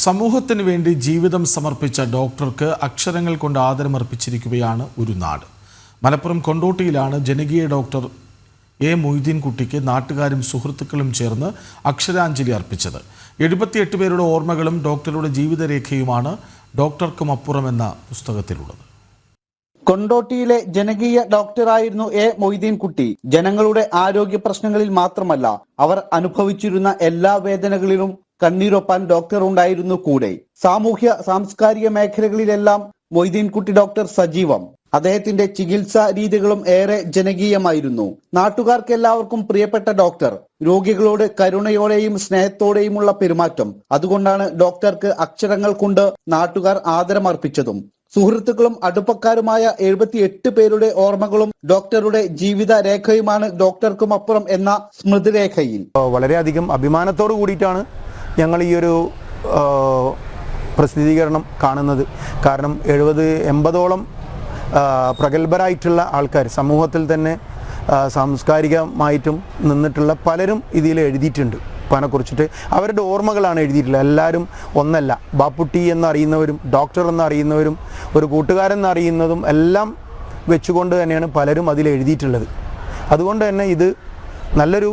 സമൂഹത്തിന് വേണ്ടി ജീവിതം സമർപ്പിച്ച ഡോക്ടർക്ക് അക്ഷരങ്ങൾ കൊണ്ട് ആദരമർപ്പിച്ചിരിക്കുകയാണ് ഒരു നാട്. മലപ്പുറം കൊണ്ടോട്ടിയിലാണ് ജനകീയ ഡോക്ടർ എ മൊയ്തീൻ കുട്ടിക്ക് നാട്ടുകാരും സുഹൃത്തുക്കളും ചേർന്ന് അക്ഷരാഞ്ജലി അർപ്പിച്ചത്. 78 പേരുടെ ഓർമ്മകളും ഡോക്ടറുടെ ജീവിതരേഖയുമാണ് ഡോക്ടർക്കും അപ്പുറം എന്ന പുസ്തകത്തിലുള്ളത്. കൊണ്ടോട്ടിയിലെ ജനകീയ ഡോക്ടറായിരുന്നു എ മൊയ്തീൻ കുട്ടി. ജനങ്ങളുടെ ആരോഗ്യ പ്രശ്നങ്ങളിൽ മാത്രമല്ല, അവർ അനുഭവിച്ചിരുന്ന എല്ലാ വേദനകളിലും കണ്ണീരൊപ്പാൻ ഡോക്ടർ ഉണ്ടായിരുന്നു കൂടെ. സാമൂഹ്യ സാംസ്കാരിക മേഖലകളിലെല്ലാം മൊയ്തീൻ കുട്ടി ഡോക്ടർ സജീവം. അദ്ദേഹത്തിന്റെ ചികിത്സാ രീതികളും ഏറെ ജനകീയമായിരുന്നു. നാട്ടുകാർക്ക് എല്ലാവർക്കും പ്രിയപ്പെട്ട ഡോക്ടർ. രോഗികളോട് കരുണയോടെയും സ്നേഹത്തോടെയുമുള്ള പെരുമാറ്റം. അതുകൊണ്ടാണ് ഡോക്ടർക്ക് അക്ഷരങ്ങൾ കൊണ്ട് നാട്ടുകാർ ആദരമർപ്പിച്ചതും. സുഹൃത്തുക്കളും അടുപ്പക്കാരുമായ 78 പേരുടെ ഓർമ്മകളും ഡോക്ടറുടെ ജീവിത രേഖയുമാണ് ഡോക്ടർക്കും അപ്പുറം എന്ന സ്മൃതിരേഖയിൽ. വളരെയധികം അഭിമാനത്തോടു കൂടിയിട്ടാണ് ഞങ്ങൾ ഈ ഒരു പ്രസിദ്ധീകരണം കാണുന്നത്. കാരണം 70-80ഓളം പ്രഗത്ഭരായിട്ടുള്ള ആൾക്കാർ സമൂഹത്തിൽ തന്നെ സാംസ്കാരികമായിട്ടും നിന്നിട്ടുള്ള പലരും ഇതിൽ എഴുതിയിട്ടുണ്ട്. പനെക്കുറിച്ചിട്ട് അവരുടെ ഓർമ്മകളാണ് എഴുതിയിട്ടുള്ളത്. എല്ലാവരും ഒന്നല്ല, ബാപ്പുട്ടി എന്നറിയുന്നവരും ഡോക്ടർ എന്നറിയുന്നവരും ഒരു കൂട്ടുകാരെന്നറിയുന്നതും എല്ലാം വെച്ചുകൊണ്ട് തന്നെയാണ് പലരും അതിൽ എഴുതിയിട്ടുള്ളത്. അതുകൊണ്ട് തന്നെ ഇത് നല്ലൊരു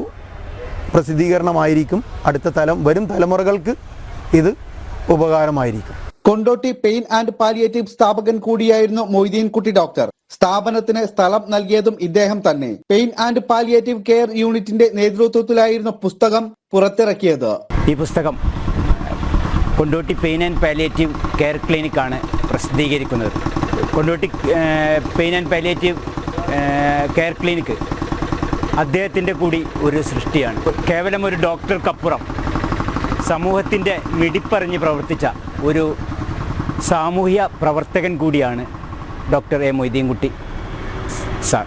പ്രസിദ്ധീകരണമായിരിക്കും. വരും തലമുറകൾക്ക് ഇത് ഉപകാരമായിരിക്കും. കൊണ്ടോട്ടി പെയിൻ ആൻഡ് പാലിയേറ്റീവ് സ്ഥാപകൻ കൂടിയായിരുന്നു മൊയ്തീൻ കുട്ടി ഡോക്ടർ. സ്ഥാപനത്തിന് സ്ഥലം നൽകിയതും ഇദ്ദേഹം തന്നെ. പെയിൻ ആൻഡ് പാലിയേറ്റീവ് കെയർ യൂണിറ്റിന്റെ നേതൃത്വത്തിലായിരുന്നു പുസ്തകം പുറത്തിറക്കിയത്. ഈ പുസ്തകം Kondotty pain and palliative care ക്ലിനിക്കാണ് പ്രസിദ്ധീകരിക്കുന്നത്. Kondotty pain and palliative care clinic അദ്ദേഹത്തിൻ്റെ കൂടി ഒരു സൃഷ്ടിയാണ്. കേവലം ഒരു ഡോക്ടർക്കപ്പുറം സമൂഹത്തിൻ്റെ മിടിപ്പറിഞ്ഞ് പ്രവർത്തിച്ച ഒരു സാമൂഹ്യ പ്രവർത്തകൻ കൂടിയാണ് ഡോക്ടർ എ മൊയ്തീൻ കുട്ടി സാർ.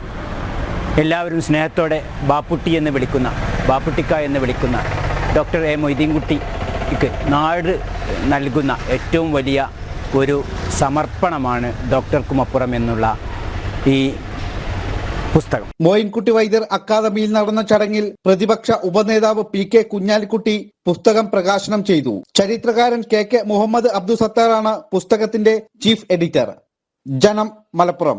എല്ലാവരും സ്നേഹത്തോടെ ബാപ്പുട്ടി എന്ന് വിളിക്കുന്ന, ബാപ്പുട്ടിക്ക എന്ന് വിളിക്കുന്ന ഡോക്ടർ എ മൊയ്തീൻ കുട്ടിക്ക് നാട് നൽകുന്ന ഏറ്റവും വലിയ ഒരു സമർപ്പണമാണ് ഡോക്ടർക്കുമപ്പുറം എന്നുള്ള ഈ പുസ്തകം. മോയിൻകുട്ടി വൈദ്യർ അക്കാദമിയിൽ നടന്ന ചടങ്ങിൽ പ്രതിപക്ഷ ഉപനേതാവ് PK കുഞ്ഞാലിക്കുട്ടി പുസ്തകം പ്രകാശനം ചെയ്തു. ചരിത്രകാരൻ KK മുഹമ്മദ് അബ്ദുൽ സത്താറാണ് പുസ്തകത്തിന്റെ ചീഫ് എഡിറ്റർ. ജനം, മലപ്പുറം.